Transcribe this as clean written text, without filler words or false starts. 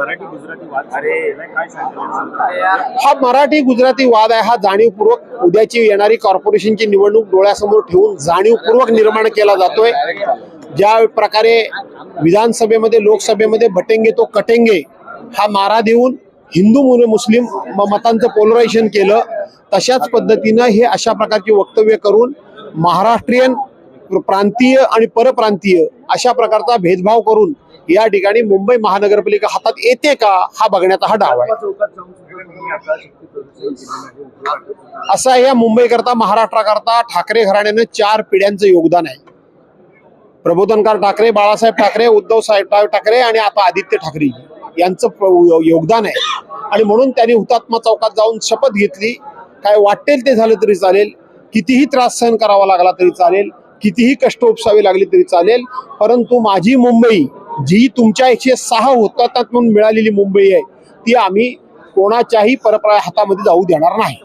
मराठी गुजराती वाद काय सांगता? हा मराठी गुजराती वाद आहे, हा जाणीवपूर्वक उद्याची येणारी कॉर्पोरेशनची निवडणूक डोळ्यासमोर ठेवून जाणीवपूर्वक निर्माण केला जातोय। ज्या प्रकारे विधानसभेमध्ये लोकसभेमध्ये बटेंगे तो कटेंगे हा नारा देऊन हिंदू मुस्लिम मतांचं पोलरायझेशन केलं, तशाच पद्धतीनं हे अशा प्रकारची वक्तव्य करून महाराष्ट्रीयन प्रांतीय आणि परप्रांतीय अशा प्रकारचा भेदभाव करून या ठिकाणी मुंबई महानगरपालिका हातात येते का हा बघण्याचा हा डाव आहे। असा या मुंबईकरता महाराष्ट्राकरता ठाकरे घराण्यानं 4 पिढ्यांचं योगदान आहे। प्रबोधनकार ठाकरे, बाळासाहेब ठाकरे, उद्धव साहेब ठाकरे आणि आता आदित्य ठाकरे यांचं योगदान आहे। आणि म्हणून त्यांनी हुतात्मा चौकात जाऊन शपथ घेतली, काय वाटेल ते झालं तरी चालेल, कितीही त्रास सहन करावा लागला तरी चालेल, कितीही कष्ट उपसावे लागले तरी चालेल, परंतु माझी मुंबई जी तुमच्या 106 हुतात्म्यात म्हणून मिळालेली मुंबई आहे ती आम्ही कोणाच्याही परप्राय हातामध्ये जाऊ देणार नाही।